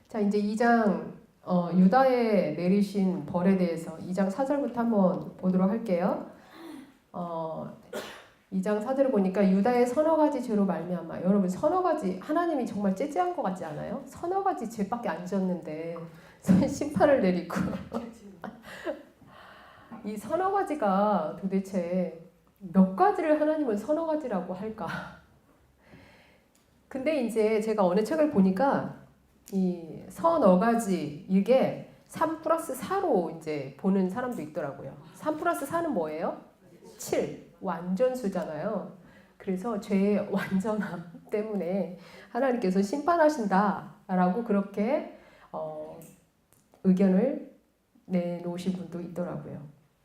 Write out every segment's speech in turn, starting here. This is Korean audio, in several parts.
자, 이제 2장 유다에 내리신 벌에 대해서 2장 4절부터 한번 보도록 할게요. 2장 4절을 보니까 유다의 서너 가지 죄로 말미암아. 여러분, 서너 가지, 하나님이 정말 째째한 것 같지 않아요? 서너 가지 죄밖에 안 지었는데 심판을 내리고 이 서너 가지가 도대체 몇 가지를 하나님은 서너 가지라고 할까? 근데 이제 제가 어느 책을 보니까 이 서너 가지 이게 3+4로 이제 보는 사람도 있더라고요. 3+4는 뭐예요? 7. 완전수잖아요. 그래서 죄의 완전함 때문에 하나님께서 심판하신다라고 그렇게 의견을 내놓으신 분도 있더라고요.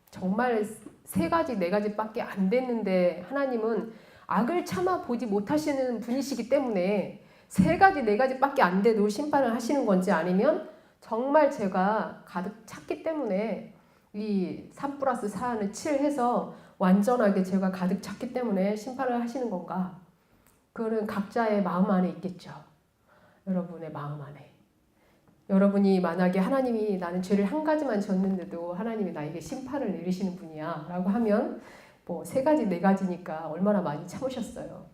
정말 3가지, 4가지밖에 안 됐는데 하나님은 악을 참아 보지 못하시는 분이시기 때문에 3가지, 4가지밖에 안 돼도 심판을 하시는 건지, 아니면 정말 제가 가득 찼기 때문에 이 3+4는 7 해서 완전하게 제가 가득 찼기 때문에 심판을 하시는 건가? 그거는 각자의 마음 안에 있겠죠. 여러분의 마음 안에. 여러분이 만약에 하나님이 나는 죄를 한 가지만 졌는데도 하나님이 나에게 심판을 내리시는 분이야 라고 하면 뭐 3가지, 4가지니까 얼마나 많이 참으셨어요.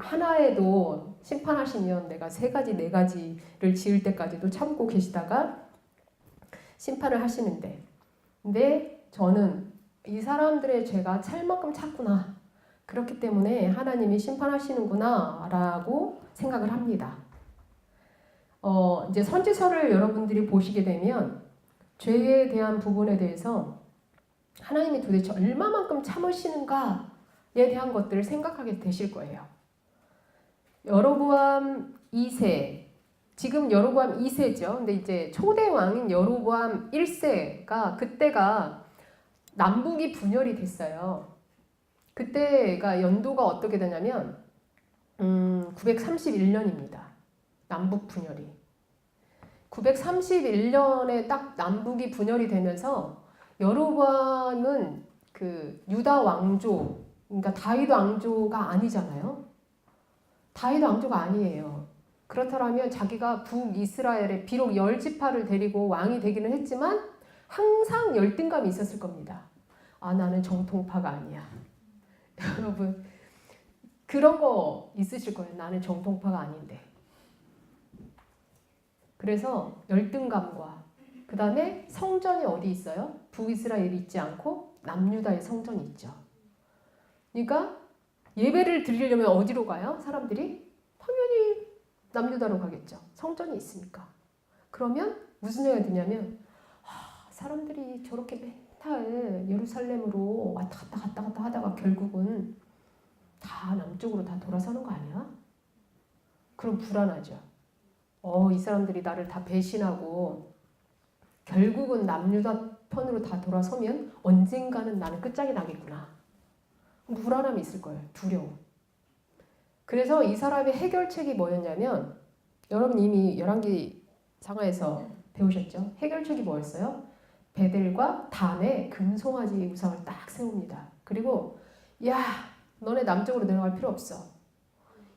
하나에도 심판하시면 내가 3가지, 4가지를 지을 때까지도 참고 계시다가 심판을 하시는데, 근데 저는 이 사람들의 죄가 찰 만큼 찼구나, 그렇기 때문에 하나님이 심판하시는구나 라고 생각을 합니다. 이제 선지서를 여러분들이 보시게 되면 죄에 대한 부분에 대해서 하나님이 도대체 얼마만큼 참으시는가에 대한 것들을 생각하게 되실 거예요. 여로보암 2세, 지금 여로보암 2세죠. 근데 이제 초대 왕인 여로보암 1세가 그때가 남북이 분열이 됐어요. 그때가 연도가 어떻게 되냐면 931년입니다. 남북 분열이. 931년에 딱 남북이 분열이 되면서 여로보암은 그 유다 왕조, 그러니까 다윗 왕조가 아니잖아요. 다윗 왕조가 아니에요. 그렇다면 자기가 북이스라엘에 비록 10지파를 데리고 왕이 되기는 했지만 항상 열등감이 있었을 겁니다. 아, 나는 정통파가 아니야. 여러분, 그런 거 있으실 거예요. 나는 정통파가 아닌데. 그래서 열등감과 그 다음에 성전이 어디 있어요? 북이스라엘이 있지 않고 남유다의 성전이 있죠. 그러니까 예배를 드리려면 어디로 가요? 사람들이? 당연히 남유다로 가겠죠. 성전이 있으니까. 그러면 무슨 생각이 드냐면 사람들이 저렇게 맨날 예루살렘으로 왔다 갔다 하다가 결국은 다 남쪽으로 다 돌아서는 거 아니야? 그럼 불안하죠. 이 사람들이 나를 다 배신하고 결국은 남유다 편으로 다 돌아서면 언젠가는 나는 끝장이 나겠구나. 불안함이 있을 거예요. 두려움. 그래서 이 사람의 해결책이 뭐였냐면, 여러분 이미 열왕기 상하에서 배우셨죠? 해결책이 뭐였어요? 베델과 단에 금송아지 우상을 딱 세웁니다. 그리고 야, 너네 남쪽으로 내려갈 필요 없어.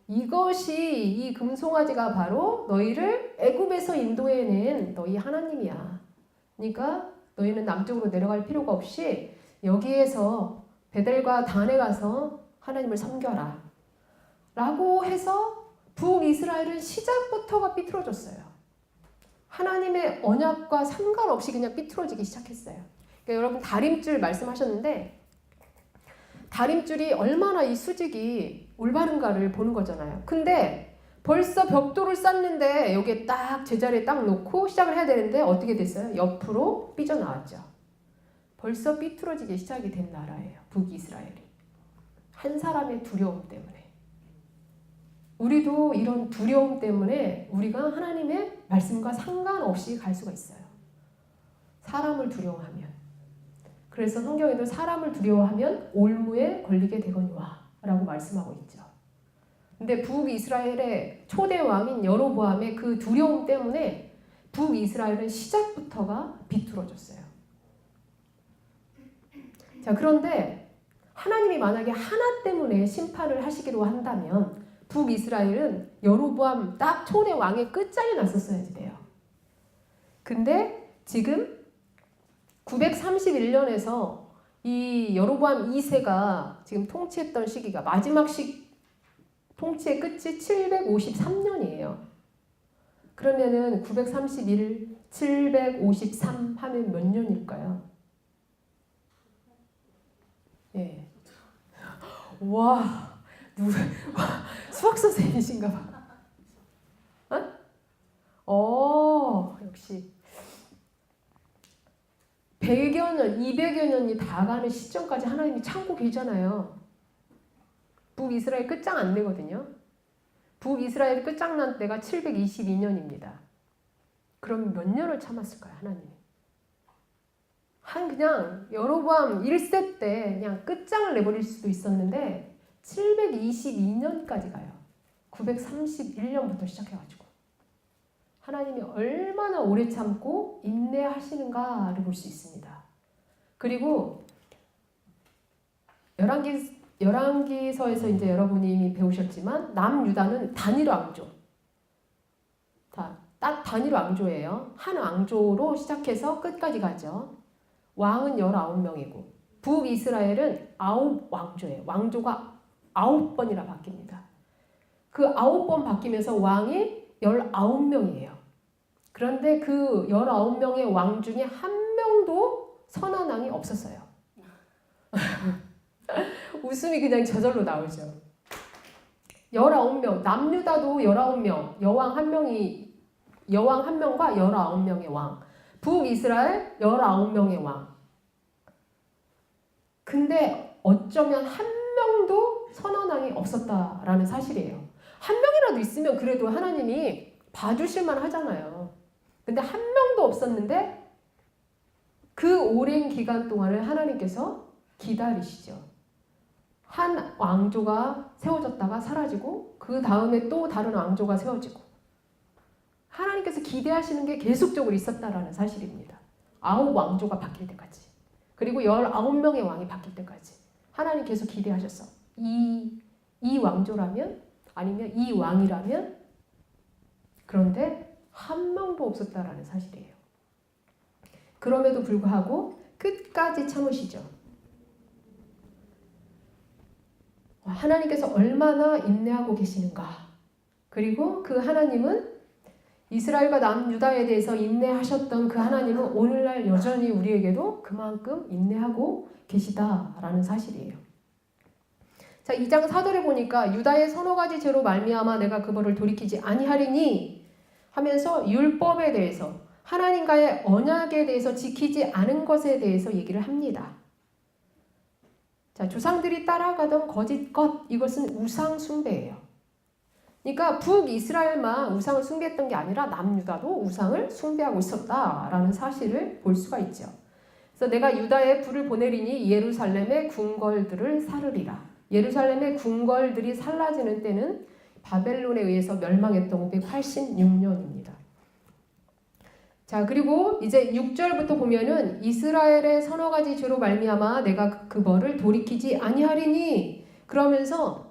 이것이, 이 금송아지가 바로 너희를 애굽에서 인도해낸 너희 하나님이야. 그러니까 너희는 남쪽으로 내려갈 필요가 없이 여기에서 베델과 단에 가서 하나님을 섬겨라 라고 해서 북이스라엘은 시작부터가 삐뚤어졌어요. 하나님의 언약과 상관없이 그냥 삐뚤어지기 시작했어요. 그러니까 여러분 다림줄 말씀하셨는데, 다림줄이 얼마나 이 수직이 올바른가를 보는 거잖아요. 근데 벌써 벽돌을 쌓는데 여기에 딱 제자리에 딱 놓고 시작을 해야 되는데 어떻게 됐어요? 옆으로 삐져나왔죠. 벌써 삐뚤어지기 시작이 된 나라예요. 북이스라엘이. 한 사람의 두려움 때문에. 우리도 이런 두려움 때문에 우리가 하나님의 말씀과 상관없이 갈 수가 있어요. 사람을 두려워하면. 그래서 성경에도 사람을 두려워하면 올무에 걸리게 되거니와 라고 말씀하고 있죠. 근데 북이스라엘의 초대 왕인 여로보암의 그 두려움 때문에 북이스라엘은 시작부터가 비뚤어졌어요. 자, 그런데 하나님이 만약에 하나 때문에 심판을 하시기로 한다면 북이스라엘은 여로보암 딱 초대 왕의 끝자리에 났었어야지 돼요. 근데 지금 931년에서 이 여로보암 2세가 지금 통치했던 시기가 마지막 통치의 끝이 753년이에요. 그러면은 931, 753 하면 몇 년일까요? 예. 와, 수학 선생님이신가 봐. 역시 100여 년, 200여 년이 다 가는 시점까지 하나님이 참고 계잖아요. 북이스라엘 끝장 안 내거든요. 북이스라엘 끝장난 때가 722년입니다. 그럼 몇 년을 참았을까요, 하나님이? 그냥 여로보암 1세 때 그냥 끝장을 내버릴 수도 있었는데 722년까지 가요. 931년부터 시작해가지고 하나님이 얼마나 오래 참고 인내하시는가를 볼 수 있습니다. 그리고 열왕기서에서 이제 여러분이 이미 배우셨지만 남유다는 단일 왕조. 딱 단일 왕조예요. 한 왕조로 시작해서 끝까지 가죠. 왕은 19명이고 북이스라엘은 9왕조예요. 왕조가 9번이나 바뀝니다. 그 9번 바뀌면서 왕이 19명이에요. 그런데 그 19명의 왕 중에 한 명도 선한 왕이 없었어요. 웃음이 그냥 저절로 나오죠. 19명, 남유다도 19명, 여왕 한 명과 19명의 왕. 북이스라엘 19명의 왕. 근데 어쩌면 한 명도 선한 왕이 없었다라는 사실이에요. 한 명이라도 있으면 그래도 하나님이 봐주실만 하잖아요. 근데 한 명도 없었는데 그 오랜 기간 동안을 하나님께서 기다리시죠. 한 왕조가 세워졌다가 사라지고 그 다음에 또 다른 왕조가 세워지고 하나님께서 기대하시는 게 계속적으로 있었다라는 사실입니다. 9왕조가 바뀔 때까지. 그리고 19명의 왕이 바뀔 때까지. 하나님 계속 기대하셨어. 이 왕조라면 아니면 이 왕이라면 그런데 한 명도 없었다라는 사실이에요. 그럼에도 불구하고 끝까지 참으시죠. 하나님께서 얼마나 인내하고 계시는가. 그리고 그 하나님은 이스라엘과 남유다에 대해서 인내하셨던 그 하나님은 오늘날 여전히 우리에게도 그만큼 인내하고 계시다라는 사실이에요. 자, 2장 4절에 보니까 유다의 서너 가지 죄로 말미암아 내가 그 벌을 돌이키지 아니하리니 하면서 율법에 대해서 하나님과의 언약에 대해서 지키지 않은 것에 대해서 얘기를 합니다. 자, 조상들이 따라가던 거짓 것, 이것은 우상 숭배예요. 그러니까 북이스라엘만 우상을 숭배했던 게 아니라 남유다도 우상을 숭배하고 있었다라는 사실을 볼 수가 있죠. 그래서 내가 유다에 불을 보내리니 예루살렘의 궁궐들을 사르리라. 예루살렘의 궁궐들이 살라지는 때는 바벨론에 의해서 멸망했던 586년입니다. 자, 그리고 이제 6절부터 보면은 이스라엘의 서너 가지 죄로 말미암아 내가 그 벌을 돌이키지 아니하리니 그러면서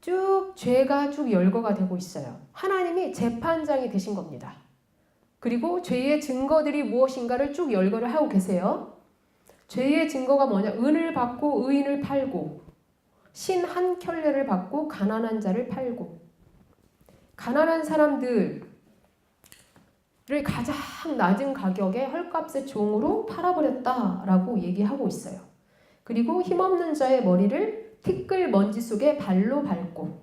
쭉 죄가 쭉 열거가 되고 있어요. 하나님이 재판장이 되신 겁니다. 그리고 죄의 증거들이 무엇인가를 쭉 열거를 하고 계세요. 죄의 증거가 뭐냐? 은을 받고 의인을 팔고 신 한 켤레를 받고 가난한 자를 팔고 가난한 사람들을 가장 낮은 가격에 헐값의 종으로 팔아버렸다라고 얘기하고 있어요. 그리고 힘없는 자의 머리를 티끌 먼지 속에 발로 밟고,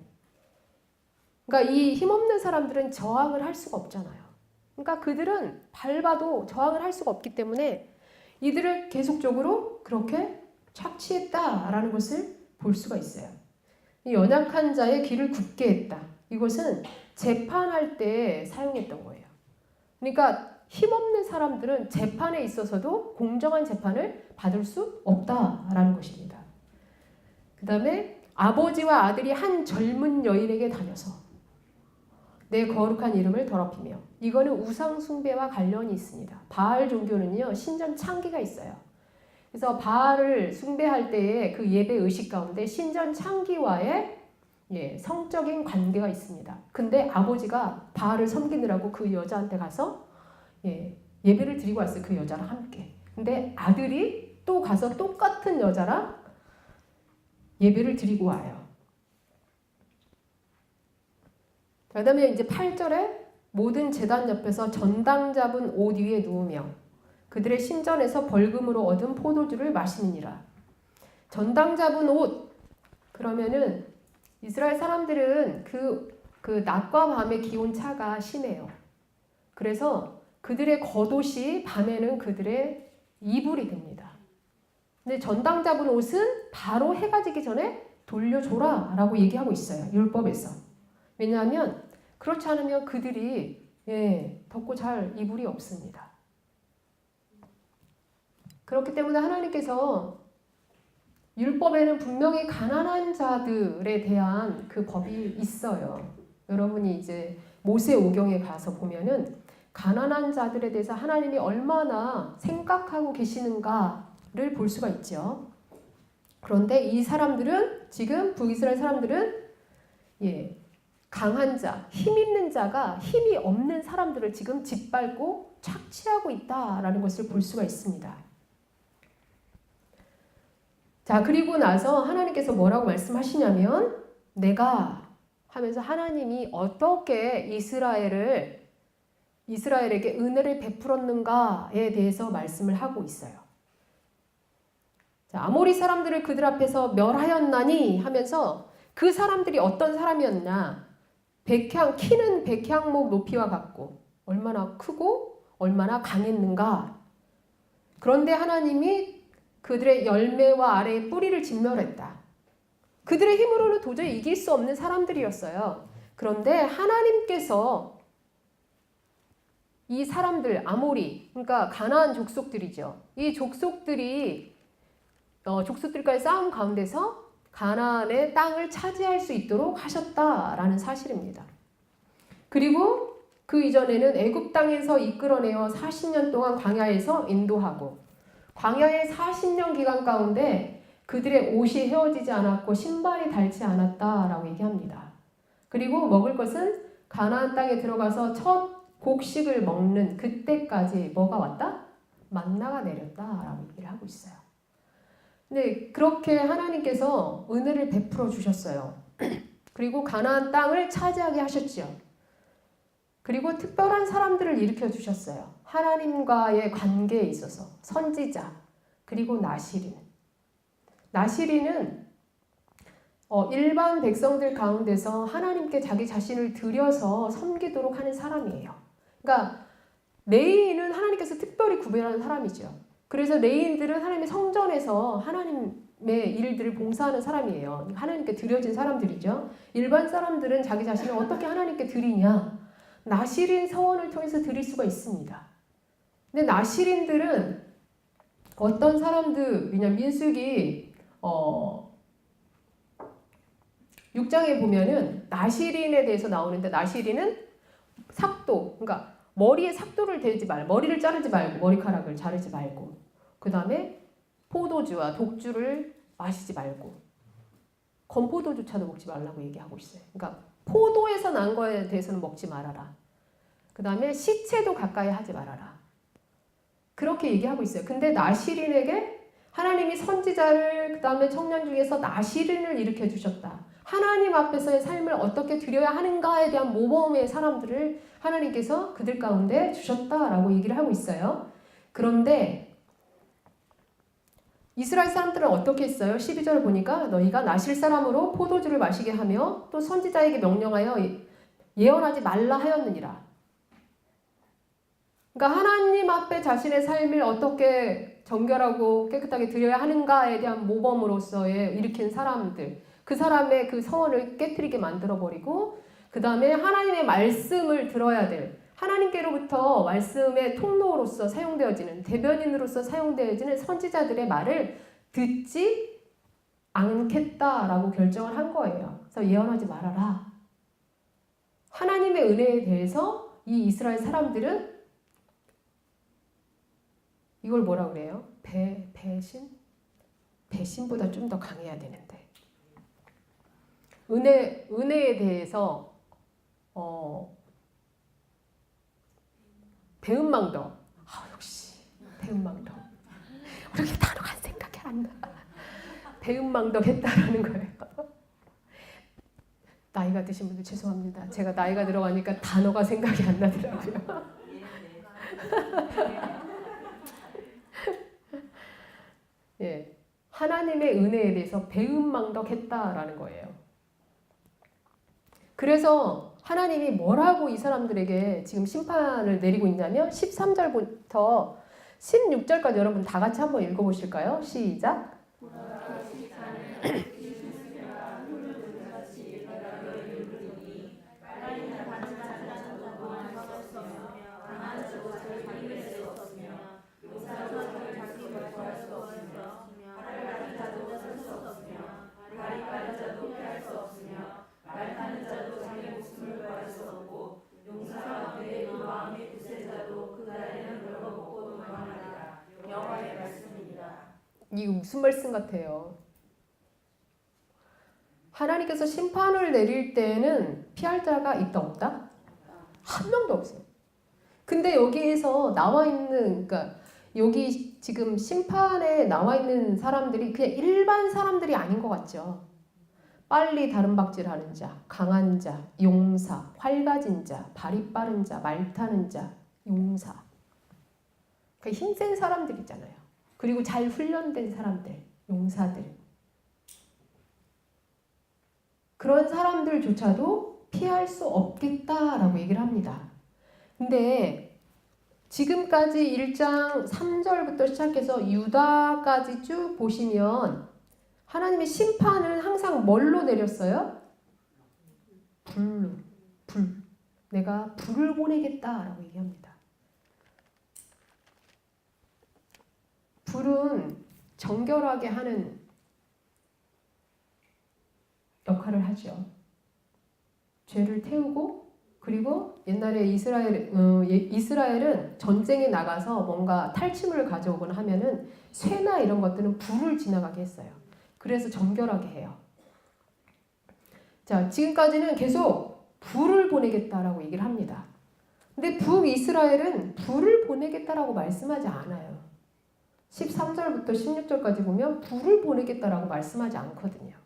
그러니까 이 힘없는 사람들은 저항을 할 수가 없잖아요. 그러니까 그들은 밟아도 저항을 할 수가 없기 때문에 이들을 계속적으로 그렇게 착취했다라는 것을 볼 수가 있어요. 이 연약한 자의 길을 굽게 했다. 이것은 재판할 때 사용했던 거예요. 그러니까 힘없는 사람들은 재판에 있어서도 공정한 재판을 받을 수 없다라는 것입니다. 그 다음에 아버지와 아들이 한 젊은 여인에게 다녀서 내 거룩한 이름을 더럽히며, 이거는 우상 숭배와 관련이 있습니다. 바알 종교는요, 신전 창기가 있어요. 그래서 바알을 숭배할 때의 그 예배 의식 가운데 신전 창기와의 성적인 관계가 있습니다. 근데 아버지가 바알을 섬기느라고 그 여자한테 가서 예배를 드리고 왔어요. 그 여자랑 함께. 근데 아들이 또 가서 똑같은 여자랑 예배를 드리고 와요. 그 다음에 이제 8절에 모든 제단 옆에서 전당 잡은 옷 위에 누우며 그들의 신전에서 벌금으로 얻은 포도주를 마시느니라. 전당 잡은 옷, 그러면은 이스라엘 사람들은 그 낮과 밤의 기온차가 심해요. 그래서 그들의 겉옷이 밤에는 그들의 이불이 됩니다. 근데 전당 잡은 옷은 바로 해가 지기 전에 돌려줘라 라고 얘기하고 있어요. 율법에서. 왜냐하면 그렇지 않으면 그들이 덮고 잘 이불이 없습니다. 그렇기 때문에 하나님께서 율법에는 분명히 가난한 자들에 대한 그 법이 있어요. 여러분이 이제 모세오경에 가서 보면은 가난한 자들에 대해서 하나님이 얼마나 생각하고 계시는가를 볼 수가 있죠. 그런데 이 사람들은 지금 북이스라엘 사람들은 강한 자, 힘 있는 자가 힘이 없는 사람들을 지금 짓밟고 착취하고 있다라는 것을 볼 수가 있습니다. 자, 그리고 나서 하나님께서 뭐라고 말씀하시냐면 내가 하면서 하나님이 어떻게 이스라엘에게 은혜를 베풀었는가에 대해서 말씀을 하고 있어요. 자, 아모리 사람들을 그들 앞에서 멸하였나니 하면서 그 사람들이 어떤 사람이었나? 키는 백향목 높이와 같고 얼마나 크고 얼마나 강했는가? 그런데 하나님이 그들의 열매와 아래의 뿌리를 진멸했다. 그들의 힘으로는 도저히 이길 수 없는 사람들이었어요. 그런데 하나님께서 이 사람들, 아모리, 그러니까 가나안 족속들이죠. 이 족속들과의 싸움 가운데서 가나안의 땅을 차지할 수 있도록 하셨다라는 사실입니다. 그리고 그 이전에는 애굽 땅에서 이끌어내어 40년 동안 광야에서 인도하고 광야의 40년 기간 가운데 그들의 옷이 헤어지지 않았고 신발이 닳지 않았다라고 얘기합니다. 그리고 먹을 것은 가나안 땅에 들어가서 첫 곡식을 먹는 그때까지 뭐가 왔다? 만나가 내렸다라고 얘기를 하고 있어요. 근데 그렇게 하나님께서 은혜를 베풀어 주셨어요. 그리고 가나안 땅을 차지하게 하셨죠. 그리고 특별한 사람들을 일으켜 주셨어요. 하나님과의 관계에 있어서 선지자, 그리고 나시린. 나시린은 일반 백성들 가운데서 하나님께 자기 자신을 드려서 섬기도록 하는 사람이에요. 그러니까 레위인은 하나님께서 특별히 구별하는 사람이죠. 그래서 레위인들은 하나님의 성전에서 하나님의 일들을 봉사하는 사람이에요. 하나님께 드려진 사람들이죠. 일반 사람들은 자기 자신을 어떻게 하나님께 드리냐? 나시린 서원을 통해서 드릴 수가 있습니다. 근데 나시린들은 어떤 사람들이냐? 민수기 6장에 보면은 나시린에 대해서 나오는데 나시린은 삭도, 그러니까 머리에 삭도를 대지 말고 머리를 자르지 말고 머리카락을 자르지 말고 그 다음에 포도주와 독주를 마시지 말고 건포도주차도 먹지 말라고 얘기하고 있어요. 그러니까 포도에서 난 거에 대해서는 먹지 말아라. 그 다음에 시체도 가까이 하지 말아라. 그렇게 얘기하고 있어요. 근데 나시린에게 하나님이 선지자를 그 다음에 청년 중에서 나시린을 일으켜 주셨다. 하나님 앞에서의 삶을 어떻게 드려야 하는가에 대한 모범의 사람들을 하나님께서 그들 가운데 주셨다라고 얘기를 하고 있어요. 그런데 이스라엘 사람들은 어떻게 했어요? 12절을 보니까 너희가 나실 사람으로 포도주를 마시게 하며 또 선지자에게 명령하여 예언하지 말라 하였느니라. 그러니까 하나님 앞에 자신의 삶을 어떻게 정결하고 깨끗하게 드려야 하는가에 대한 모범으로서의 일으킨 사람들, 그 사람의 그 서원을 깨트리게 만들어버리고 그 다음에 하나님의 말씀을 들어야 될 하나님께로부터 말씀의 통로로서 사용되어지는 대변인으로서 사용되어지는 선지자들의 말을 듣지 않겠다라고 결정을 한 거예요. 그래서 예언하지 말아라. 하나님의 은혜에 대해서 이 이스라엘 사람들은 이걸 뭐라 그래요? 배신? 배신보다 좀 더 강해야 되는데. 은혜에 대해서 배은망덕. 역시 배은망덕. 이렇게 단어가 생각이 안 나. 배은망덕 했다라는 거예요. 나이가 드신 분들 죄송합니다. 제가 나이가 들어가니까 단어가 생각이 안 나더라고요. 예, 하나님의 은혜에 대해서 배은망덕했다라는 거예요. 그래서 하나님이 뭐라고 이 사람들에게 지금 심판을 내리고 있냐면 13절부터 16절까지 여러분 다 같이 한번 읽어보실까요? 시작! 이게 무슨 말씀 같아요? 하나님께서 심판을 내릴 때에는 피할 자가 있다 없다? 한 명도 없어요. 근데 여기에서 나와 있는, 그러니까 여기 지금 심판에 나와 있는 사람들이 그냥 일반 사람들이 아닌 것 같죠. 빨리 다름박질하는 자, 강한 자, 용사, 활가진 자, 발이 빠른 자, 말 타는 자, 용사. 그러니까 힘센 사람들이잖아요. 그리고 잘 훈련된 사람들, 용사들. 그런 사람들조차도 피할 수 없겠다라고 얘기를 합니다. 근데 지금까지 1장 3절부터 시작해서 유다까지 쭉 보시면 하나님의 심판은 항상 뭘로 내렸어요? 불로. 불. 내가 불을 보내겠다라고 얘기합니다. 불은 정결하게 하는 역할을 하죠. 죄를 태우고, 그리고 옛날에 이스라엘은 전쟁에 나가서 뭔가 탈취물을 가져오거나 하면은 쇠나 이런 것들은 불을 지나가게 했어요. 그래서 정결하게 해요. 자, 지금까지는 계속 불을 보내겠다라고 얘기를 합니다. 근데 북이스라엘은 불을 보내겠다라고 말씀하지 않아요. 13절부터 16절까지 보면 불을 보내겠다라고 말씀하지 않거든요.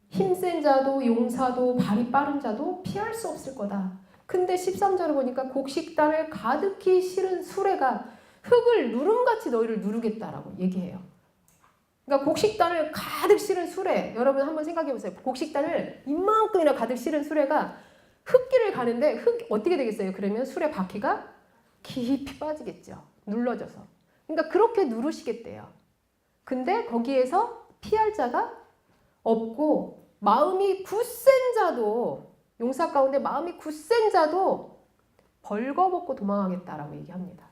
힘센 자도 용사도 발이 빠른 자도 피할 수 없을 거다. 근데 13절을 보니까 곡식단을 가득히 실은 수레가 흙을 누름같이 너희를 누르겠다라고 얘기해요. 그러니까 곡식단을 가득 실은 수레, 여러분 한번 생각해 보세요. 곡식단을 이만큼이나 가득 실은 수레가 흙길을 가는데 흙 어떻게 되겠어요? 그러면 수레 바퀴가 깊이 빠지겠죠. 눌러져서. 그러니까 그렇게 누르시겠대요. 근데 거기에서 피할 자가 없고 마음이 굳센 자도, 용사 가운데 마음이 굳센 자도 벌거벗고 도망하겠다라고 얘기합니다.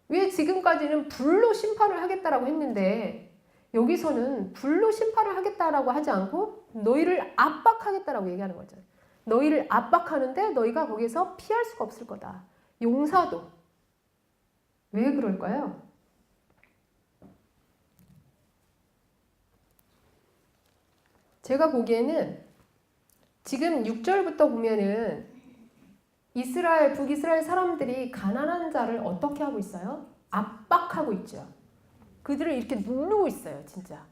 왜 지금까지는 불로 심판을 하겠다라고 했는데 여기서는 불로 심판을 하겠다라고 하지 않고 너희를 압박하겠다라고 얘기하는 거죠. 너희를 압박하는데 너희가 거기서 피할 수가 없을 거다. 용사도. 왜 그럴까요? 제가 보기에는 지금 6절부터 보면은 북이스라엘 사람들이 가난한 자를 어떻게 하고 있어요? 압박하고 있죠. 그들을 이렇게 누르고 있어요, 진짜.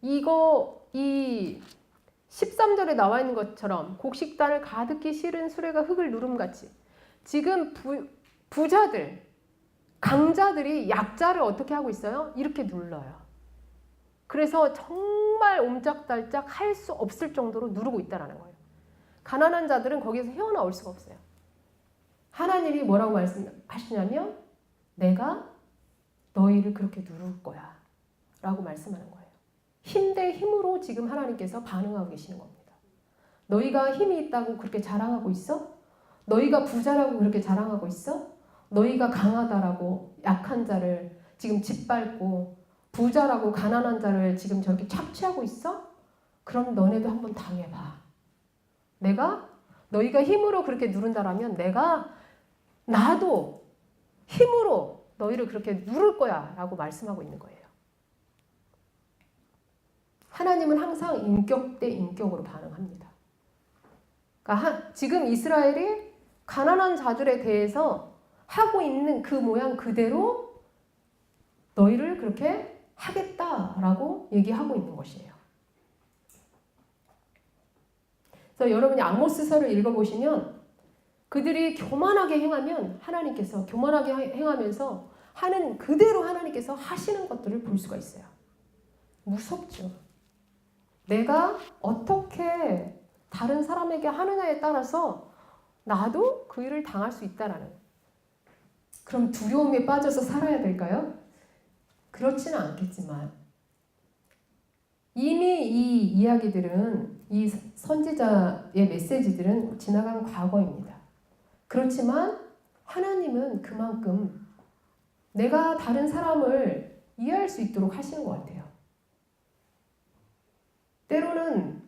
이 13절에 나와 있는 것처럼 곡식단을 가득히 실은 수레가 흙을 누름같이 지금 부자들, 강자들이 약자를 어떻게 하고 있어요? 이렇게 눌러요. 그래서 정말 옴짝달짝 할 수 없을 정도로 누르고 있다는 거예요. 가난한 자들은 거기에서 헤어나올 수가 없어요. 하나님이 뭐라고 말씀하시냐면 내가 너희를 그렇게 누를 거야 라고 말씀하는 거예요. 힘 대 힘으로 지금 하나님께서 반응하고 계시는 겁니다. 너희가 힘이 있다고 그렇게 자랑하고 있어? 너희가 부자라고 그렇게 자랑하고 있어? 너희가 강하다라고 약한 자를 지금 짓밟고 부자라고 가난한 자를 지금 저렇게 착취하고 있어? 그럼 너네도 한번 당해봐. 너희가 힘으로 그렇게 누른다라면 나도 힘으로 너희를 그렇게 누를 거야 라고 말씀하고 있는 거예요. 하나님은 항상 인격 대 인격으로 반응합니다. 그러니까 지금 이스라엘이 가난한 자들에 대해서 하고 있는 그 모양 그대로 너희를 그렇게 하겠다라고 얘기하고 있는 것이에요. 그래서 여러분이 아모스서를 읽어보시면 그들이 교만하게 행하면 하나님께서 교만하게 행하면서 하는 그대로 하나님께서 하시는 것들을 볼 수가 있어요. 무섭죠. 내가 어떻게 다른 사람에게 하느냐에 따라서 나도 그 일을 당할 수 있다라는. 그럼 두려움에 빠져서 살아야 될까요? 그렇지는 않겠지만 이미 이 이야기들은 이 선지자의 메시지들은 지나간 과거입니다. 그렇지만 하나님은 그만큼 내가 다른 사람을 이해할 수 있도록 하시는 것 같아요. 때로는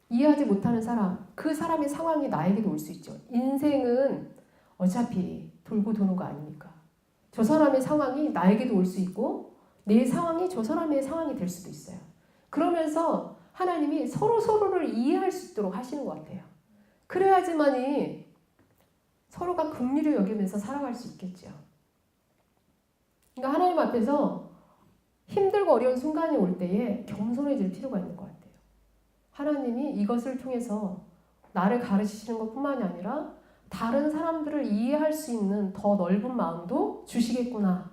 이해하지 못하는 사람, 그 사람의 상황이 나에게도 올 수 있죠. 인생은 어차피 돌고 도는 거 아닙니까? 저 사람의 상황이 나에게도 올 수 있고 내 상황이 저 사람의 상황이 될 수도 있어요. 그러면서 하나님이 서로를 이해할 수 있도록 하시는 것 같아요. 그래야지만이 서로가 긍휼을 여기면서 살아갈 수 있겠죠. 그러니까 하나님 앞에서 힘들고 어려운 순간이 올 때에 겸손해질 필요가 있는 것 같아요. 하나님이 이것을 통해서 나를 가르치시는 것뿐만이 아니라 다른 사람들을 이해할 수 있는 더 넓은 마음도 주시겠구나.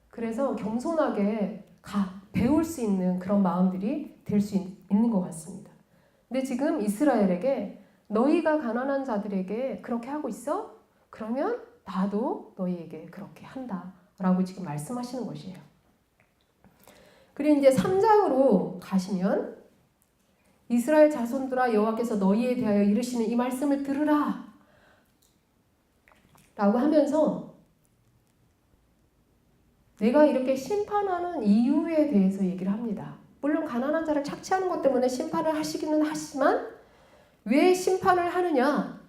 그래서 겸손하게 배울 수 있는 그런 마음들이 될 수 있는 것 같습니다. 근데 지금 이스라엘에게 너희가 가난한 자들에게 그렇게 하고 있어? 그러면 나도 너희에게 그렇게 한다. 라고 지금 말씀하시는 것이에요. 그리고 이제 3장으로 가시면 이스라엘 자손들아 여호와께서 너희에 대하여 이르시는 이 말씀을 들으라 라고 하면서 내가 이렇게 심판하는 이유에 대해서 얘기를 합니다. 물론 가난한 자를 착취하는 것 때문에 심판을 하시기는 하지만 왜 심판을 하느냐?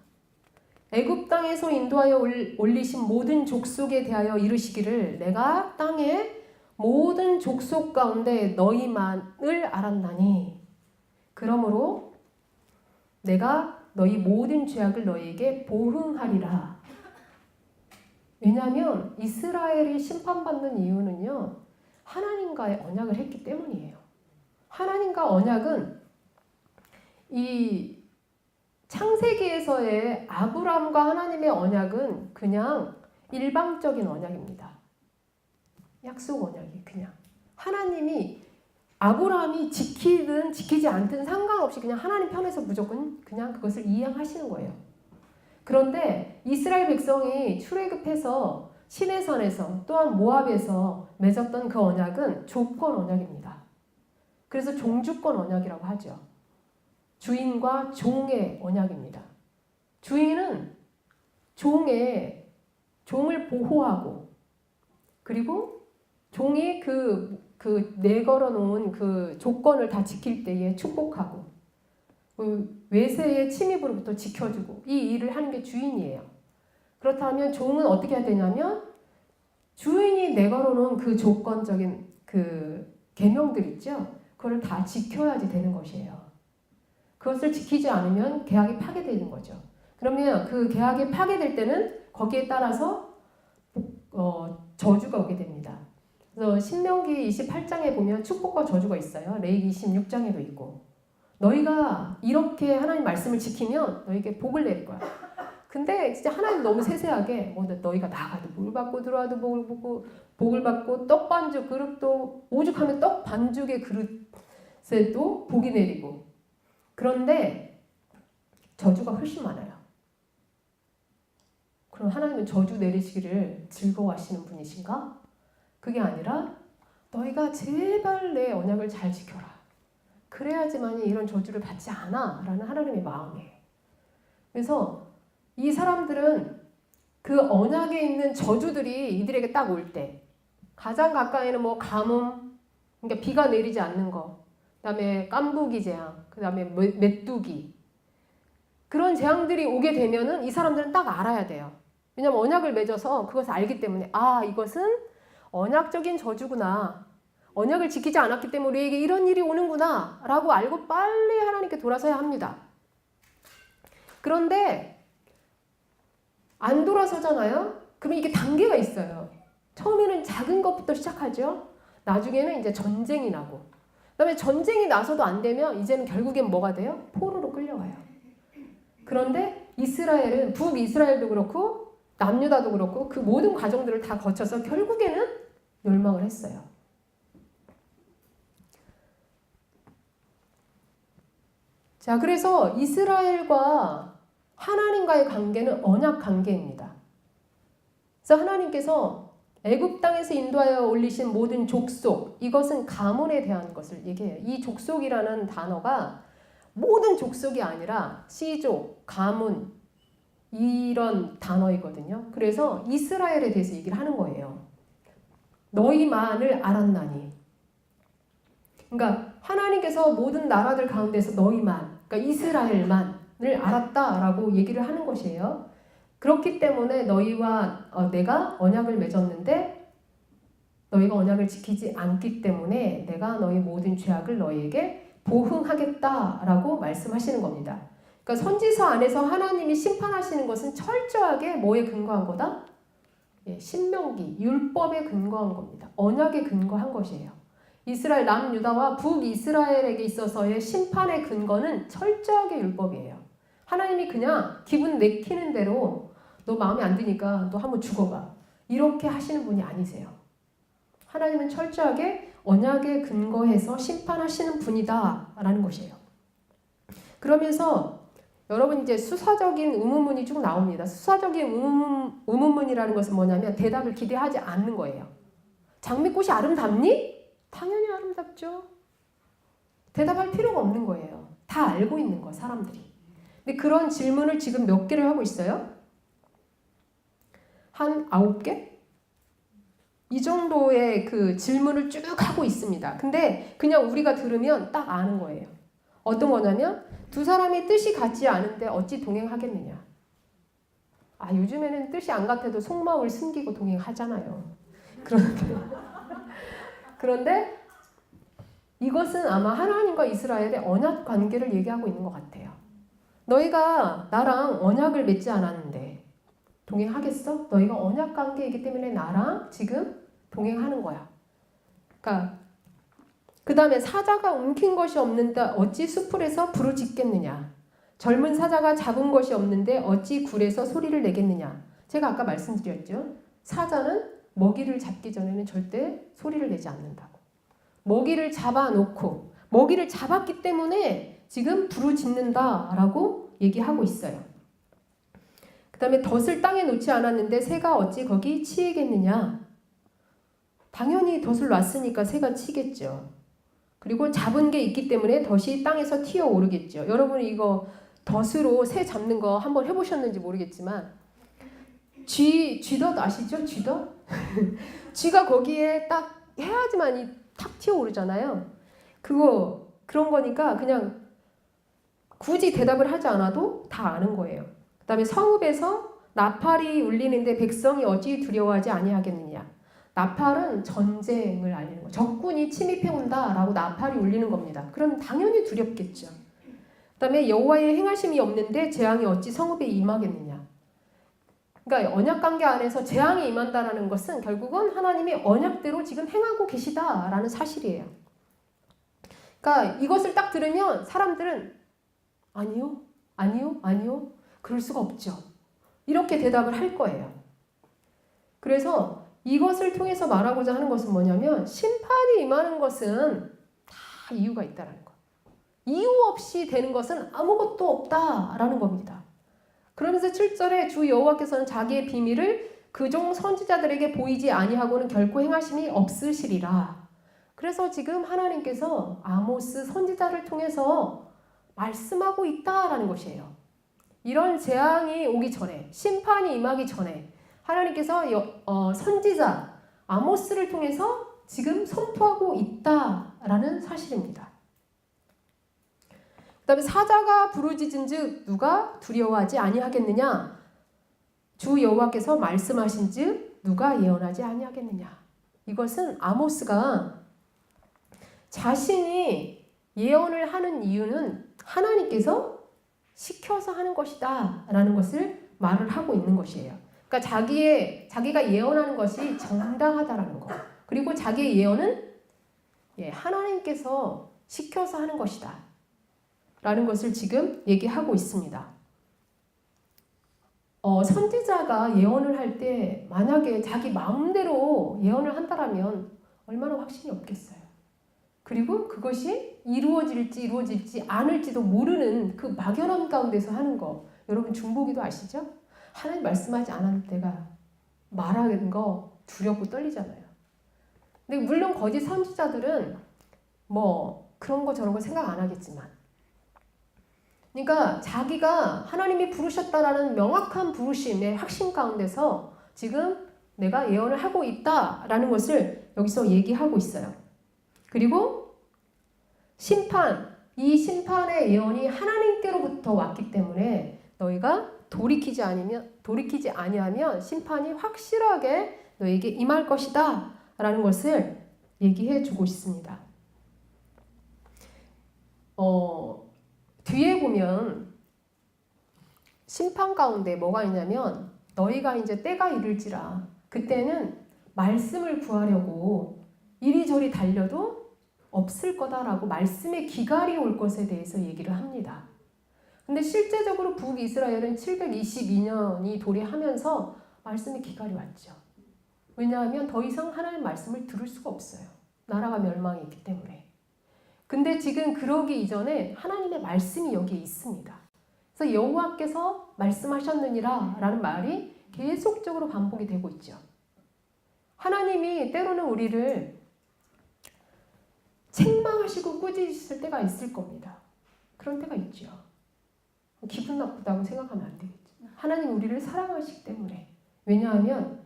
애굽 땅에서 인도하여 올리신 모든 족속에 대하여 이르시기를 내가 땅의 모든 족속 가운데 너희만을 알았나니 그러므로 내가 너희 모든 죄악을 너희에게 보응하리라. 왜냐하면 이스라엘이 심판받는 이유는요. 하나님과의 언약을 했기 때문이에요. 하나님과 언약은 이 창세기에서의 아브라함과 하나님의 언약은 그냥 일방적인 언약입니다. 약속 언약이 그냥 하나님이 아브라함이 지키든 지키지 않든 상관없이 그냥 하나님 편에서 무조건 그냥 그것을 이행하시는 거예요. 그런데 이스라엘 백성이 출애굽해서 시내산에서 또한 모압에서 맺었던 그 언약은 조건 언약입니다. 그래서 종주권 언약이라고 하죠. 주인과 종의 언약입니다. 주인은 종을 보호하고 그리고 종이 내걸어 놓은 그 조건을 다 지킬 때에 축복하고 외세의 침입으로부터 지켜주고 이 일을 하는 게 주인이에요. 그렇다면 종은 어떻게 해야 되냐면 주인이 내걸어 놓은 그 조건적인 그 계명들 있죠. 그걸 다 지켜야지 되는 것이에요. 그것을 지키지 않으면 계약이 파괴되는 거죠. 그러면 그 계약이 파괴될 때는 거기에 따라서 저주가 오게 됩니다. 그래서 신명기 28장에 보면 축복과 저주가 있어요. 레위기 26장에도 있고 너희가 이렇게 하나님 말씀을 지키면 너희에게 복을 내릴 거야. 근데 진짜 하나님 너무 세세하게 너희가 나가도 복을 받고 들어와도 복을 받고 떡 반죽 그릇도 오죽하면 떡 반죽의 그릇에도 복이 내리고 그런데 저주가 훨씬 많아요. 그럼 하나님은 저주 내리시기를 즐거워하시는 분이신가? 그게 아니라 너희가 제발 내 언약을 잘 지켜라. 그래야지만이 이런 저주를 받지 않아 라는 하나님의 마음이에요. 그래서 이 사람들은 그 언약에 있는 저주들이 이들에게 딱 올 때 가장 가까이는 가뭄, 그러니까 비가 내리지 않는 거, 그 다음에 깐부기 재앙, 그 다음에 메뚜기 그런 재앙들이 오게 되면은 이 사람들은 딱 알아야 돼요. 왜냐하면 언약을 맺어서 그것을 알기 때문에 이것은 언약적인 저주구나. 언약을 지키지 않았기 때문에 우리에게 이런 일이 오는구나 라고 알고 빨리 하나님께 돌아서야 합니다. 그런데 안 돌아서잖아요. 그러면 이게 단계가 있어요. 처음에는 작은 것부터 시작하죠. 나중에는 이제 전쟁이 나고, 그다음에 전쟁이 나서도 안 되면 이제는 결국엔 뭐가 돼요? 포로로 끌려가요. 그런데 이스라엘은, 북이스라엘도 그렇고 남유다도 그렇고 그 모든 과정들을 다 거쳐서 결국에는 멸망을 했어요. 자, 그래서 이스라엘과 하나님과의 관계는 언약 관계입니다. 그래서 하나님께서 애굽 땅에서 인도하여 올리신 모든 족속, 이것은 가문에 대한 것을 얘기해요. 이 족속이라는 단어가 모든 족속이 아니라 씨족, 가문 이런 단어이거든요. 그래서 이스라엘에 대해서 얘기를 하는 거예요. 너희만을 알았나니. 그러니까 하나님께서 모든 나라들 가운데서 너희만, 그러니까 이스라엘만을 알았다라고 얘기를 하는 것이에요. 그렇기 때문에 너희와 내가 언약을 맺었는데 너희가 언약을 지키지 않기 때문에 내가 너희 모든 죄악을 너희에게 보응하겠다라고 말씀하시는 겁니다. 그러니까 선지서 안에서 하나님이 심판하시는 것은 철저하게 뭐에 근거한 거다? 예, 신명기, 율법에 근거한 겁니다. 언약에 근거한 것이에요. 이스라엘 남유다와 북이스라엘에게 있어서의 심판의 근거는 철저하게 율법이에요. 하나님이 그냥 기분 내키는 대로 너 마음에 안 드니까 너 한번 죽어봐, 이렇게 하시는 분이 아니세요. 하나님은 철저하게 언약에 근거해서 심판하시는 분이다 라는 것이에요. 그러면서 여러분 이제 수사적인 의문문이 쭉 나옵니다. 수사적인 의문문이라는 것은 뭐냐면 대답을 기대하지 않는 거예요. 장미꽃이 아름답니? 당연히 아름답죠. 대답할 필요가 없는 거예요. 다 알고 있는 거, 사람들이. 근데 그런 질문을 지금 몇 개를 하고 있어요? 한 9개? 이 정도의 그 질문을 쭉 하고 있습니다. 근데 그냥 우리가 들으면 딱 아는 거예요. 어떤 거냐면 두 사람이 뜻이 같지 않은데 어찌 동행하겠느냐. 아, 요즘에는 뜻이 안 같아도 속마음을 숨기고 동행하잖아요. 그런데 이것은 아마 하나님과 이스라엘의 언약 관계를 얘기하고 있는 것 같아요. 너희가 나랑 언약을 맺지 않았는데 동행하겠어? 너희가 언약 관계이기 때문에 나랑 지금 동행하는 거야. 그러니까 그 다음에 사자가 움킨 것이 없는데 어찌 수풀에서 불을 짓겠느냐. 젊은 사자가 잡은 것이 없는데 어찌 굴에서 소리를 내겠느냐. 제가 아까 말씀드렸죠. 사자는 먹이를 잡기 전에는 절대 소리를 내지 않는다고. 먹이를 잡아놓고 먹이를 잡았기 때문에 지금 부르짖는다라고 얘기하고 있어요. 그 다음에 덫을 땅에 놓지 않았는데 새가 어찌 거기 치이겠느냐. 당연히 덫을 놨으니까 새가 치겠죠. 그리고 잡은 게 있기 때문에 덫이 땅에서 튀어오르겠죠. 여러분이 이거 덫으로 새 잡는 거 한번 해보셨는지 모르겠지만 쥐덫 아시죠? 쥐덫? 쥐가 거기에 딱 해야지만이 탁 튀어오르잖아요. 그런 거니까 그냥 굳이 대답을 하지 않아도 다 아는 거예요. 그 다음에 성읍에서 나팔이 울리는데 백성이 어찌 두려워하지 아니하겠느냐. 나팔은 전쟁을 알리는 거예요. 적군이 침입해온다라고 나팔이 울리는 겁니다. 그럼 당연히 두렵겠죠. 그 다음에 여호와의 행하심이 없는데 재앙이 어찌 성읍에 임하겠느냐. 그러니까 언약관계 안에서 재앙이 임한다라는 것은 결국은 하나님이 언약대로 지금 행하고 계시다라는 사실이에요. 그러니까 이것을 딱 들으면 사람들은 아니요, 아니요, 아니요, 그럴 수가 없죠. 이렇게 대답을 할 거예요. 그래서 이것을 통해서 말하고자 하는 것은 뭐냐면 심판이 임하는 것은 다 이유가 있다는 거. 이유 없이 되는 것은 아무것도 없다라는 겁니다. 그러면서 7절에 주 여호와께서는 자기의 비밀을 그종 선지자들에게 보이지 아니하고는 결코 행하심이 없으시리라. 그래서 지금 하나님께서 아모스 선지자를 통해서 말씀하고 있다라는 것이에요. 이런 재앙이 오기 전에, 심판이 임하기 전에 하나님께서 선지자 아모스를 통해서 지금 선포하고 있다라는 사실입니다. 그 다음에 사자가 부르짖은 즉 누가 두려워하지 아니하겠느냐. 주 여호와께서 말씀하신 즉 누가 예언하지 아니하겠느냐. 이것은 아모스가 자신이 예언을 하는 이유는 하나님께서 시켜서 하는 것이다 라는 것을 말을 하고 있는 것이에요. 그러니까 자기가 예언하는 것이 정당하다라는 거. 그리고 자기의 예언은 하나님께서 시켜서 하는 것이다 라는 것을 지금 얘기하고 있습니다. 선지자가 예언을 할 때 만약에 자기 마음대로 예언을 한다라면 얼마나 확신이 없겠어요. 그리고 그것이 이루어질지 않을지도 모르는 그 막연함 가운데서 하는 거. 여러분 중보기도 아시죠? 하나님 말씀하지 않을 때가 말하는 거 두렵고 떨리잖아요. 근데 물론 거짓 선지자들은 뭐 그런 거 저런 거 생각 안 하겠지만, 그러니까 자기가 하나님이 부르셨다라는 명확한 부르심의 확신 가운데서 지금 내가 예언을 하고 있다라는 것을 여기서 얘기하고 있어요. 그리고 이 심판의 예언이 하나님께로부터 왔기 때문에 너희가 돌이키지 아니하면 심판이 확실하게 너에게 임할 것이다 라는 것을 얘기해 주고 있습니다. 뒤에 보면 심판 가운데 뭐가 있냐면 너희가 이제 때가 이를지라 그때는 말씀을 구하려고 이리저리 달려도 없을 거다라고 말씀의 기갈이 올 것에 대해서 얘기를 합니다. 근데 실제적으로 북이스라엘은 722년이 도래하면서 말씀의 기갈이 왔죠. 왜냐하면 더 이상 하나님의 말씀을 들을 수가 없어요. 나라가 멸망이 있기 때문에. 근데 지금 그러기 이전에 하나님의 말씀이 여기에 있습니다. 그래서 여호와께서 말씀하셨느니라 라는 말이 계속적으로 반복이 되고 있죠. 하나님이 때로는 우리를 책망하시고 꾸짖으실 때가 있을 겁니다. 그런 때가 있죠. 기분 나쁘다고 생각하면 안 되겠죠. 하나님 우리를 사랑하시기 때문에. 왜냐하면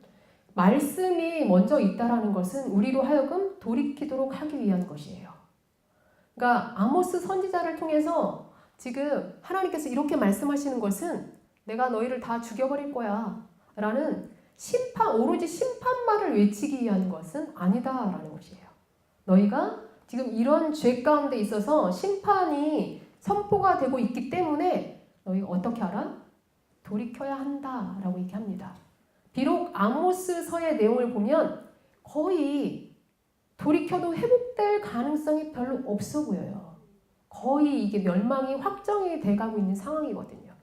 말씀이 먼저 있다라는 것은 우리로 하여금 돌이키도록 하기 위한 것이에요. 그러니까 아모스 선지자를 통해서 지금 하나님께서 이렇게 말씀하시는 것은 내가 너희를 다 죽여버릴 거야 라는 오로지 심판말을 외치기 위한 것은 아니다라는 것이에요. 너희가 지금 이런 죄 가운데 있어서 심판이 선포가 되고 있기 때문에 너희가 어떻게 하라? 돌이켜야 한다라고 얘기합니다. 비록 아모스서의 내용을 보면 거의 돌이켜도 회복될 가능성이 별로 없어 보여요. 거의 이게 멸망이 확정이 돼가고 있는 상황이거든요.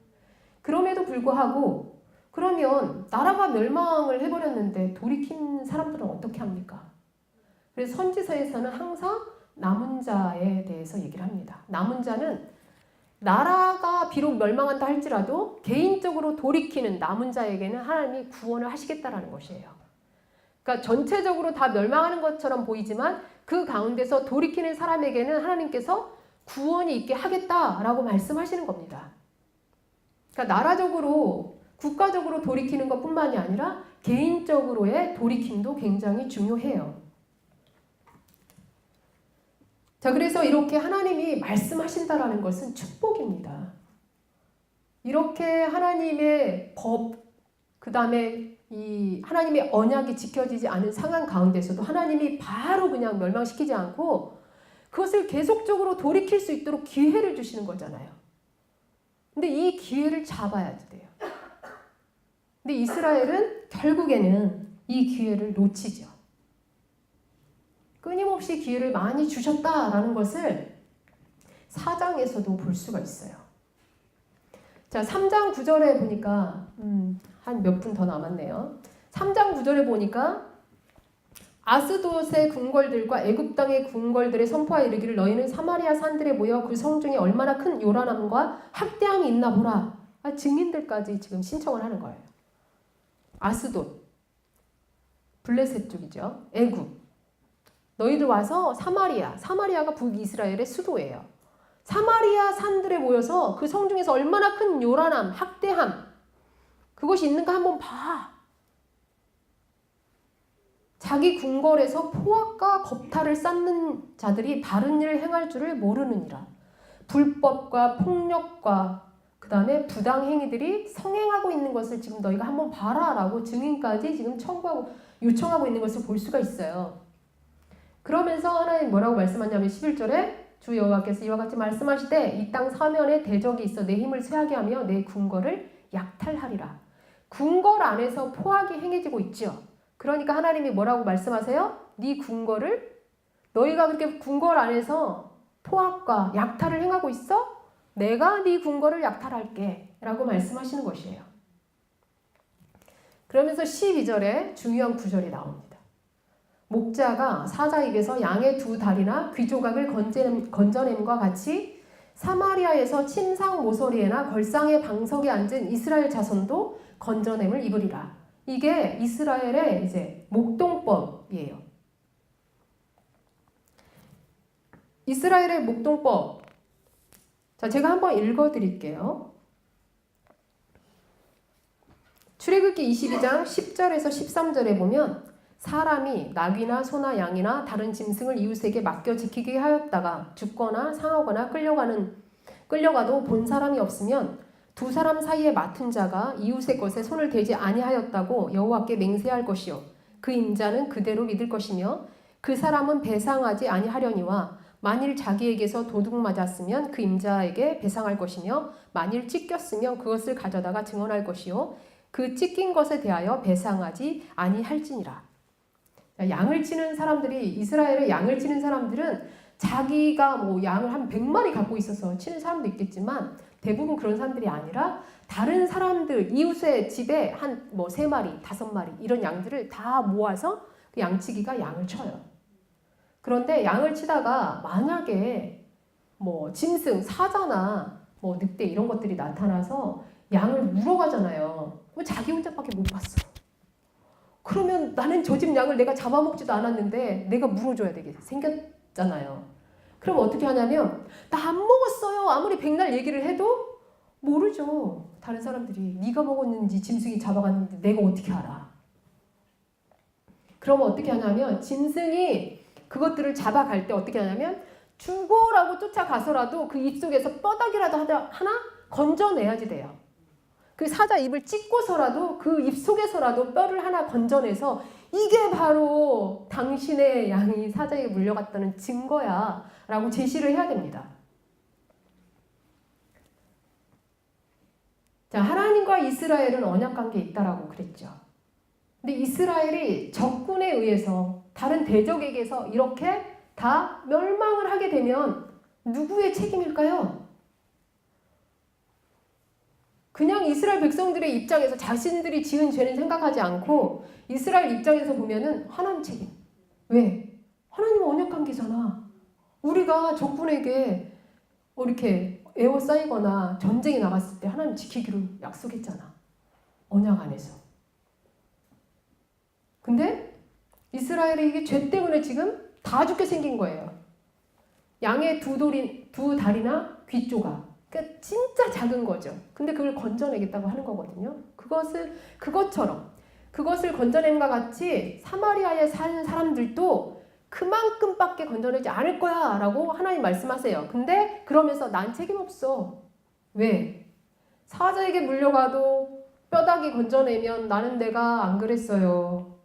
그럼에도 불구하고 그러면 나라가 멸망을 해버렸는데 돌이킨 사람들은 어떻게 합니까? 그래서 선지서에서는 항상 남은 자에 대해서 얘기를 합니다. 남은 자는 나라가 비록 멸망한다 할지라도 개인적으로 돌이키는 남은 자에게는 하나님이 구원을 하시겠다라는 것이에요. 그러니까 전체적으로 다 멸망하는 것처럼 보이지만 그 가운데서 돌이키는 사람에게는 하나님께서 구원이 있게 하겠다라고 말씀하시는 겁니다. 그러니까 나라적으로 국가적으로 돌이키는 것뿐만이 아니라 개인적으로의 돌이킴도 굉장히 중요해요. 자, 그래서 이렇게 하나님이 말씀하신다라는 것은 축복입니다. 이렇게 하나님의 법, 그 다음에 이 하나님의 언약이 지켜지지 않은 상황 가운데서도 하나님이 바로 그냥 멸망시키지 않고 그것을 계속적으로 돌이킬 수 있도록 기회를 주시는 거잖아요. 근데 이 기회를 잡아야 돼요. 근데 이스라엘은 결국에는 이 기회를 놓치죠. 끊임없이 기회를 많이 주셨다라는 것을 4장에서도 볼 수가 있어요. 자, 3장 9절에 보니까 한 몇 분 더 남았네요. 3장 9절에 보니까 아스돗의 궁궐들과 애굽 땅의 궁궐들의 선포하여 이르기를 너희는 사마리아 산들에 모여 그 성중에 얼마나 큰 요란함과 학대함이 있나 보라. 증인들까지 지금 신청을 하는 거예요. 아스돗, 블레셋 쪽이죠. 애굽. 너희들 와서 사마리아가 북이스라엘의 수도예요. 사마리아 산들에 모여서 그 성중에서 얼마나 큰 요란함, 학대함 그것이 있는가 한번 봐. 자기 궁궐에서 포악과 겁탈을 쌓는 자들이 바른 일을 행할 줄을 모르느니라. 불법과 폭력과 그 다음에 부당행위들이 성행하고 있는 것을 지금 너희가 한번 봐라 라고 증인까지 지금 요청하고 있는 것을 볼 수가 있어요. 그러면서 하나님 뭐라고 말씀하냐면 11절에 주 여호와께서 이와 같이 말씀하시되 이 땅 사면에 대적이 있어 내 힘을 쇠하게 하며 내 궁궐을 약탈하리라. 궁궐 안에서 포악이 행해지고 있죠. 그러니까 하나님이 뭐라고 말씀하세요? 네 궁궐을 너희가 그렇게 궁궐 안에서 포악과 약탈을 행하고 있어? 내가 네 궁궐을 약탈할게 라고 말씀하시는 것이에요. 그러면서 12절에 중요한 구절이 나옵니다. 목자가 사자 입에서 양의 두 다리나 귀 조각을 건져냄과 같이 사마리아에서 침상 모서리에나 걸상의 방석에 앉은 이스라엘 자손도 건져냄을 입으리라. 이게 이스라엘의 이제 목동법이에요. 이스라엘의 목동법. 자, 제가 한번 읽어드릴게요. 출애굽기 22장 10절에서 13절에 보면 사람이 낙이나 소나 양이나 다른 짐승을 이웃에게 맡겨 지키게 하였다가 죽거나 상하거나 끌려가도 본 사람이 없으면 두 사람 사이에 맡은 자가 이웃의 것에 손을 대지 아니하였다고 여호와께 맹세할 것이요 그 임자는 그대로 믿을 것이며 그 사람은 배상하지 아니하려니와 만일 자기에게서 도둑 맞았으면 그 임자에게 배상할 것이며 만일 찢겼으면 그것을 가져다가 증언할 것이요 그 찢긴 것에 대하여 배상하지 아니할지니라. 양을 치는 사람들이 이스라엘의 양을 치는 사람들은 자기가 뭐 양을 한 100마리 갖고 있어서 치는 사람도 있겠지만 대부분 그런 사람들이 아니라 다른 사람들 이웃의 집에 한 뭐 3마리, 5마리 이런 양들을 다 모아서 그 양치기가 양을 쳐요. 그런데 양을 치다가 만약에 뭐 짐승, 사자나 뭐 늑대 이런 것들이 나타나서 양을 물어가잖아요. 왜 자기 혼자밖에 못 봤어? 그러면 나는 저 집 양을 내가 잡아먹지도 않았는데 내가 물어줘야 되게 생겼잖아요. 그럼 어떻게 하냐면 나 안 먹었어요. 아무리 백날 얘기를 해도 모르죠. 다른 사람들이 네가 먹었는지 짐승이 잡아갔는지 내가 어떻게 알아. 그러면 어떻게 하냐면 짐승이 그것들을 잡아갈 때 어떻게 하냐면 죽어라고 쫓아가서라도 그 입속에서 뼈다귀라도 하나 건져내야지 돼요. 그 사자 입을 찢고서라도 그 입속에서라도 뼈를 하나 건져내서 이게 바로 당신의 양이 사자에게 물려갔다는 증거야 라고 제시를 해야 됩니다. 자, 하나님과 이스라엘은 언약관계에 있다라고 그랬죠. 근데 이스라엘이 적군에 의해서 다른 대적에게서 이렇게 다 멸망을 하게 되면 누구의 책임일까요? 그냥 이스라엘 백성들의 입장에서 자신들이 지은 죄는 생각하지 않고 이스라엘 입장에서 보면은 하나님 책임. 왜? 하나님은 언약관계잖아. 우리가 적군에게 이렇게 에워싸이거나 전쟁에 나갔을 때 하나님 지키기로 약속했잖아. 언약 안에서. 근데 이스라엘이 이게 죄 때문에 지금 다 죽게 생긴 거예요. 양의 두 다리나 귀 조각. 그러니까 진짜 작은 거죠. 근데 그걸 건져내겠다고 하는 거거든요. 그것을 건져낸과 같이 사마리아에 사는 사람들도 그만큼밖에 건져내지 않을 거야 라고 하나님 말씀하세요. 근데 그러면서 난 책임 없어. 왜? 사자에게 물려가도 뼈다귀 건져내면 나는 내가 안 그랬어요.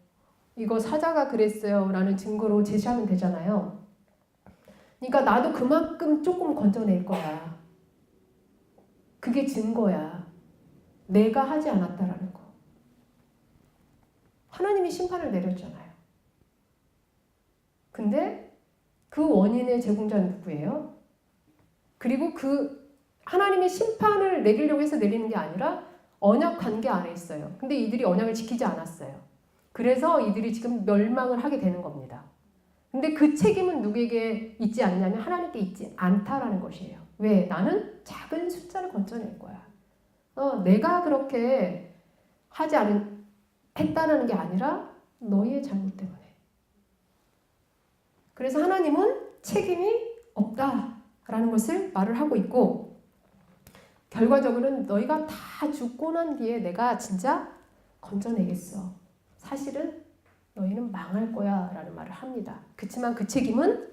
이거 사자가 그랬어요 라는 증거로 제시하면 되잖아요. 그러니까 나도 그만큼 조금 건져낼 거야. 그게 증거야. 내가 하지 않았다라는 거. 하나님이 심판을 내렸잖아요. 근데 그 원인의 제공자는 누구예요? 그리고 그 하나님이 심판을 내리려고 해서 내리는 게 아니라 언약 관계 안에 있어요. 근데 이들이 언약을 지키지 않았어요. 그래서 이들이 지금 멸망을 하게 되는 겁니다. 근데 그 책임은 누구에게 있지 않냐면 하나님께 있지 않다라는 것이에요. 왜? 나는 작은 숫자를 건져낼 거야. 내가 그렇게 했다는 게 아니라 너희의 잘못 때문에. 그래서 하나님은 책임이 없다라는 것을 말을 하고 있고 결과적으로는 너희가 다 죽고 난 뒤에 내가 진짜 건져내겠어. 사실은 너희는 망할 거야 라는 말을 합니다. 그렇지만 그 책임은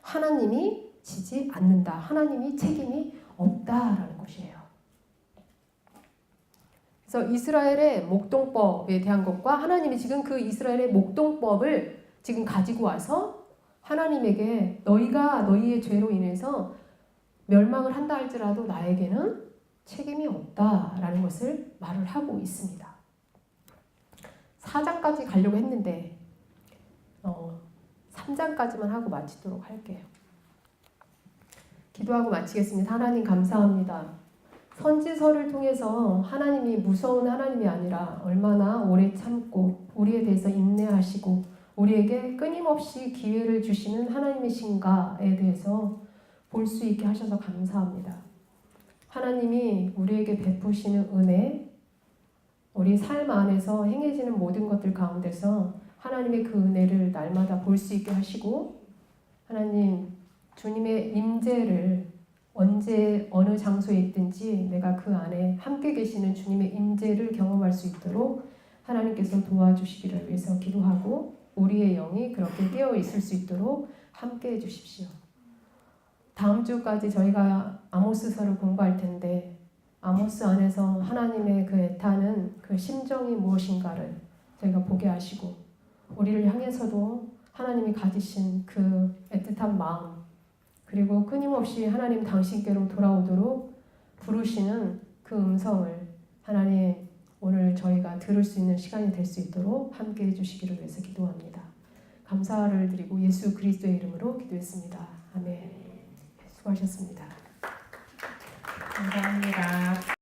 하나님이 지지 않는다. 하나님이 책임이 없다라는 것이에요. 그래서 이스라엘의 목동법에 대한 것과 하나님이 지금 그 이스라엘의 목동법을 지금 가지고 와서 하나님에게 너희가 너희의 죄로 인해서 멸망을 한다 할지라도 나에게는 책임이 없다라는 것을 말을 하고 있습니다. 4장까지 가려고 했는데 3장까지만 하고 마치도록 할게요. 기도하고 마치겠습니다. 하나님 감사합니다. 선지서를 통해서 하나님이 무서운 하나님이 아니라 얼마나 오래 참고 우리에 대해서 인내하시고 우리에게 끊임없이 기회를 주시는 하나님이신가에 대해서 볼 수 있게 하셔서 감사합니다. 하나님이 우리에게 베푸시는 은혜, 우리 삶 안에서 행해지는 모든 것들 가운데서 하나님의 그 은혜를 날마다 볼 수 있게 하시고 하나님 주님의 임재를 언제 어느 장소에 있든지 내가 그 안에 함께 계시는 주님의 임재를 경험할 수 있도록 하나님께서 도와주시기를 위해서 기도하고 우리의 영이 그렇게 깨어 있을 수 있도록 함께 해주십시오. 다음 주까지 저희가 아모스서를 공부할 텐데 아모스 안에서 하나님의 그 애타는 그 심정이 무엇인가를 저희가 보게 하시고 우리를 향해서도 하나님이 가지신 그 애틋한 마음 그리고 끊임없이 하나님 당신께로 돌아오도록 부르시는 그 음성을 하나님 오늘 저희가 들을 수 있는 시간이 될 수 있도록 함께 해주시기를 위해서 기도합니다. 감사를 드리고 예수 그리스도의 이름으로 기도했습니다. 아멘. 수고하셨습니다. 감사합니다.